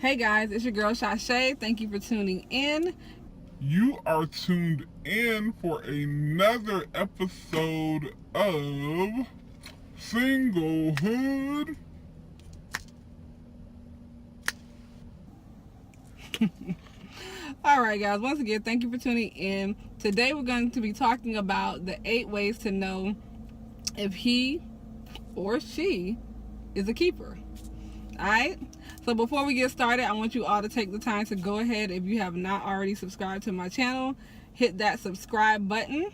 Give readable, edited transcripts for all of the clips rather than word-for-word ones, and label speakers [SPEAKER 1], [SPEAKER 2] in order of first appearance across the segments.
[SPEAKER 1] Hey guys, it's your girl Shashay. Thank you for tuning in.
[SPEAKER 2] You are tuned in for another episode of Singlehood.
[SPEAKER 1] Alright guys, once again, thank you for tuning in. Today we're going to be talking about the 8 ways to know if he or she is a keeper. Alright? So before we get started, I want you all to take the time to go ahead, if you have not already subscribed to my channel, hit that subscribe button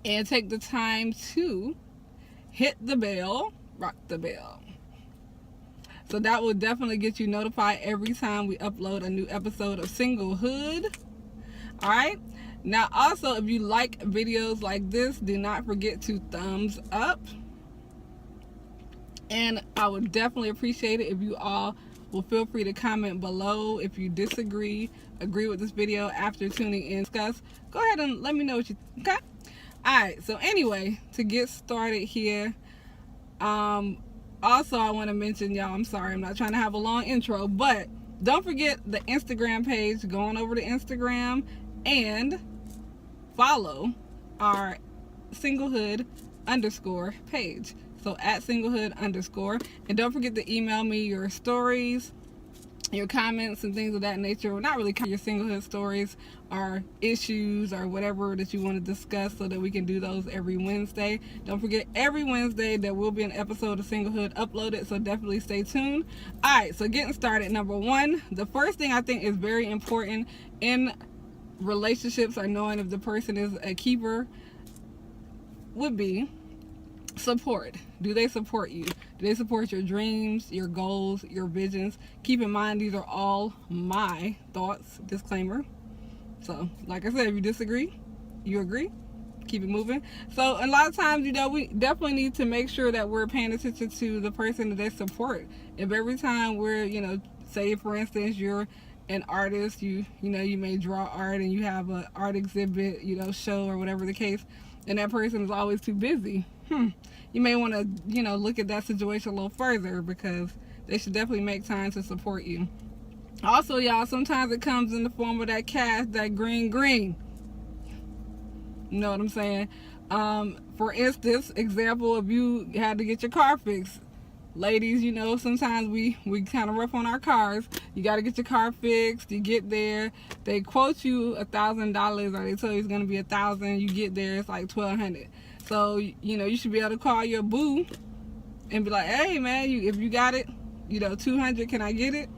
[SPEAKER 1] and take the time to hit the bell, rock the bell. So that will definitely get you notified every time we upload a new episode of Singlehood. Alright? Now also, if you like videos like this, do not forget to thumbs up. And I would definitely appreciate it if you all will feel free to comment below if you disagree, agree with this video after tuning in. Discuss. Go ahead and let me know what you think. Okay? Alright, so anyway, to get started here, also I want to mention, y'all, I'm sorry, I'm not trying to have a long intro, but don't forget the Instagram page. Go on over to Instagram and follow our Singlehood _, page. So at Singlehood _, and don't forget to email me your stories, your comments and things of that nature. Well, not really your Singlehood stories or issues or whatever that you want to discuss, so that we can do those every Wednesday. Don't forget, every Wednesday there will be an episode of Singlehood uploaded, so definitely stay tuned. Alright, so getting started. Number one, the first thing I think is very important in relationships or knowing if the person is a keeper would be support. Do they support you? Do they support your dreams, your goals, your visions? Keep in mind, these are all my thoughts. Disclaimer. So, like I said, if you disagree, you agree, keep it moving. So, a lot of times, you know, we definitely need to make sure that we're paying attention to the person that they support. If every time we're, you know, say for instance, you're an artist, you know, you may draw art and you have an art exhibit, you know, show or whatever the case, and that person is always too busy. You may want to, you know, look at that situation a little further, because they should definitely make time to support you. Also, y'all, sometimes it comes in the form of that cash, that green. You know what I'm saying? For instance, example, if you had to get your car fixed, ladies, you know, sometimes we kind of rough on our cars. You got to get your car fixed. You get there, they quote you $1,000, or they tell you it's going to be $1,000. You get there, it's like $1,200. So, you know, you should be able to call your boo and be like, hey man, if you got it, you know, $200, can I get it?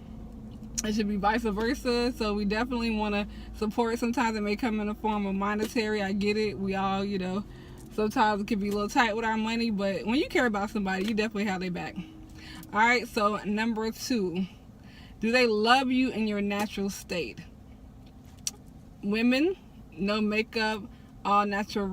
[SPEAKER 1] It should be vice versa. So we definitely want to support. Sometimes it may come in the form of monetary. I get it. We all, you know, sometimes it can be a little tight with our money, but when you care about somebody, you definitely have their back. All right, so number 2, do they love you in your natural state? Women, no makeup, all natural.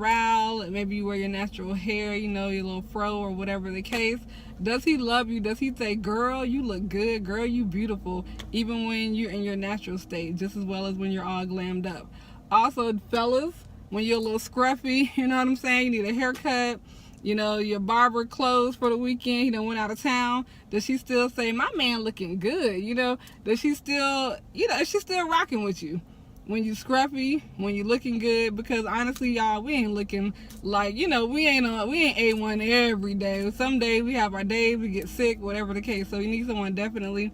[SPEAKER 1] Maybe you wear your natural hair, you know, your little fro or whatever the case. Does he love you? Does he say, girl, you look good, girl, you beautiful, even when you're in your natural state, just as well as when you're all glammed up? Also, fellas, when you're a little scruffy, you know what I'm saying, you need a haircut, you know, your barber closed for the weekend, he done went out of town, does she still say, my man looking good? You know, does she still, you know, is she still rocking with you when you scruffy, when you looking good? Because honestly, y'all, we ain't looking like, you know, we ain't A1 every day. Some days we have our days, we get sick, whatever the case. So you need someone definitely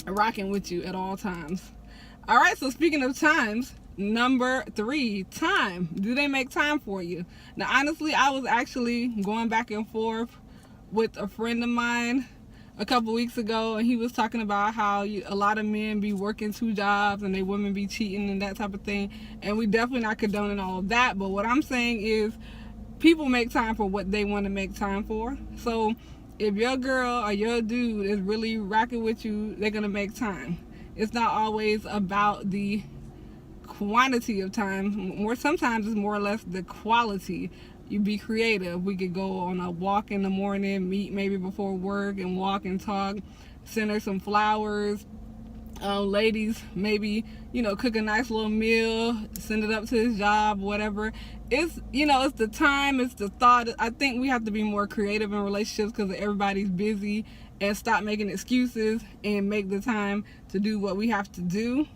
[SPEAKER 1] rocking with you at all times. All right, so speaking of times, number 3, time. Do they make time for you? Now, honestly, I was actually going back and forth with a friend of mine a couple weeks ago, and he was talking about how a lot of men be working 2 jobs and they women be cheating and that type of thing, and we definitely not condoning all of that. But what I'm saying is, people make time for what they want to make time for. So if your girl or your dude is really rocking with you, they're gonna make time. It's not always about the quantity of time. Sometimes it's more or less the quality. You be creative. We could go on a walk in the morning, meet maybe before work and walk and talk, send her some flowers, Ladies, maybe, cook a nice little meal, send it up to his job, whatever. It's, it's the time, it's the thought. I think we have to be more creative in relationships because everybody's busy, and stop making excuses and make the time to do what we have to do.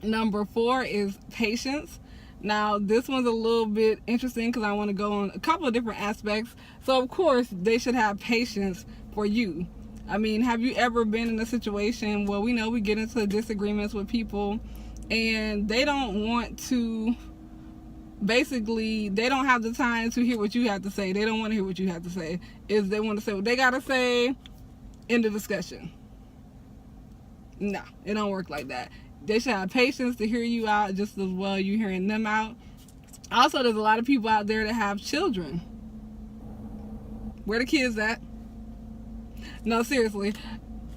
[SPEAKER 1] Number 4 is patience. Now, this one's a little bit interesting because I want to go on a couple of different aspects. So, of course, they should have patience for you. I mean, have you ever been in a situation where we know we get into disagreements with people and they don't want to, basically, they don't have the time to hear what you have to say. They don't want to hear what you have to say. They want to say what they got to say in the discussion. No, it don't work like that. They should have patience to hear you out just as well you hearing them out. Also, there's a lot of people out there that have children. Where the kids at? No, seriously.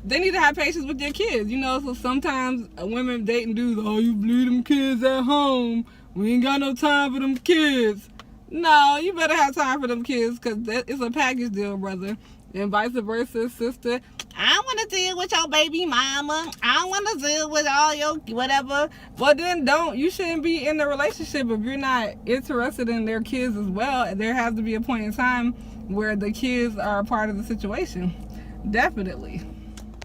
[SPEAKER 1] They need to have patience with their kids. So sometimes women dating dudes, oh, you leave them kids at home. We ain't got no time for them kids. No, you better have time for them kids because it's a package deal, brother. And vice versa, sister. I don't want to deal with your baby mama. I don't want to deal with all your whatever. Well, then you shouldn't be in the relationship if you're not interested in their kids as well. There has to be a point in time where the kids are a part of the situation. Definitely.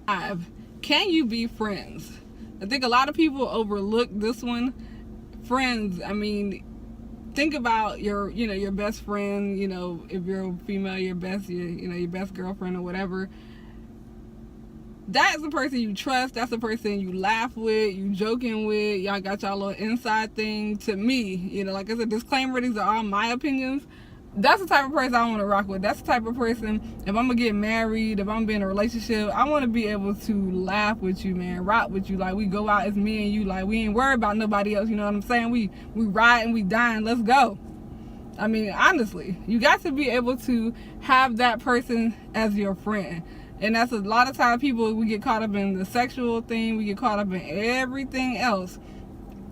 [SPEAKER 1] 5, can you be friends? I think a lot of people overlook this one. Friends, I mean, think about your best friend, if you're a female, your best girlfriend or whatever. That's the person you trust. That's the person you laugh with, you joking with. Y'all got y'all little inside thing. To me, like I said, disclaimer, these are all my opinions. That's the type of person I want to rock with. That's the type of person, if I'm going to get married, if I'm going to be in a relationship, I want to be able to laugh with you, man, rock with you. Like, we go out as me and you, like, we ain't worried about nobody else, you know what I'm saying? We ride and we dine, let's go. I mean, honestly, you got to be able to have that person as your friend. And that's a lot of times we get caught up in the sexual thing, we get caught up in everything else,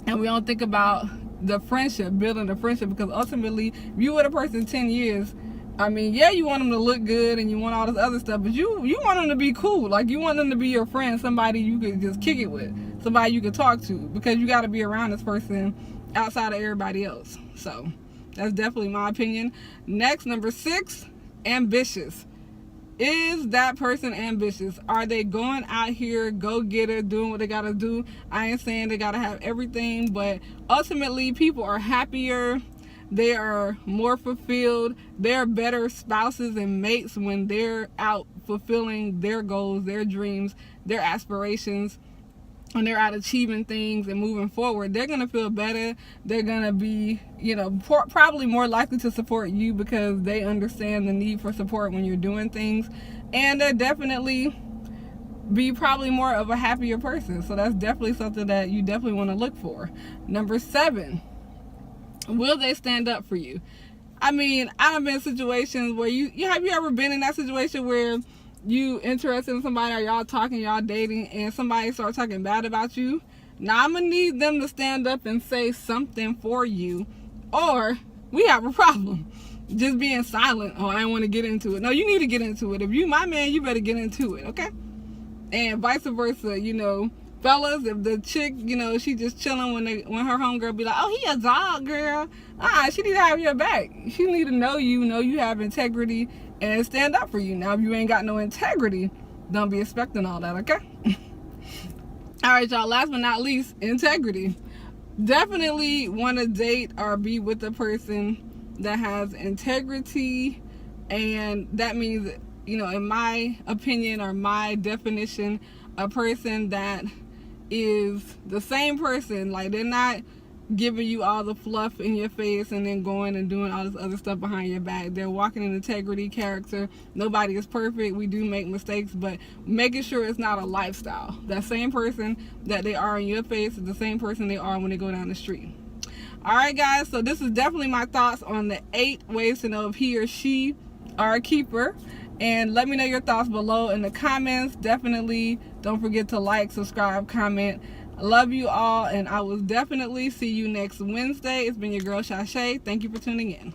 [SPEAKER 1] and we don't think about the friendship, building the friendship, because ultimately, if you with a person 10 years, I mean, yeah, you want them to look good and you want all this other stuff, but you want them to be cool. Like, you want them to be your friend, somebody you could just kick it with, somebody you could talk to, because you got to be around this person outside of everybody else. So, that's definitely my opinion. Next, number 6, ambitious. Is that person ambitious? Are they going out here, go get it, doing what they gotta do? I ain't saying they gotta have everything, but ultimately people are happier, they are more fulfilled, they're better spouses and mates when they're out fulfilling their goals, their dreams, their aspirations. When they're out achieving things and moving forward, they're going to feel better. They're going to be, probably more likely to support you because they understand the need for support when you're doing things. And they're definitely be probably more of a happier person. So that's definitely something that you definitely want to look for. Number 7, will they stand up for you? I mean, I've been in situations where have you ever been in that situation where you interested in somebody, or y'all talking, y'all dating, and somebody starts talking bad about you? Now I'm gonna need them to stand up and say something for you, or we have a problem. Just being silent, oh, I don't want to get into it. No, you need to get into it. If you my man, you better get into it, okay? And vice versa, fellas, if the chick, she just chilling when her homegirl be like, oh, he a dog, girl. She need to have your back. She need to know you have integrity and stand up for you. Now, if you ain't got no integrity, don't be expecting all that, okay? All right, y'all, last but not least, integrity. Definitely want to date or be with a person that has integrity, and that means, in my opinion or my definition, a person that is the same person. Like, they're not giving you all the fluff in your face and then going and doing all this other stuff behind your back. They're walking in integrity, character. Nobody is perfect. We do make mistakes, but making sure it's not a lifestyle. That same person that they are in your face is the same person they are when they go down the street. All right, guys, so this is definitely my thoughts on the 8 ways to know if he or she are a keeper. And let me know your thoughts below in the comments. Definitely don't forget to like, subscribe, comment. I love you all, and I will definitely see you next Wednesday. It's been your girl, Shashay. Thank you for tuning in.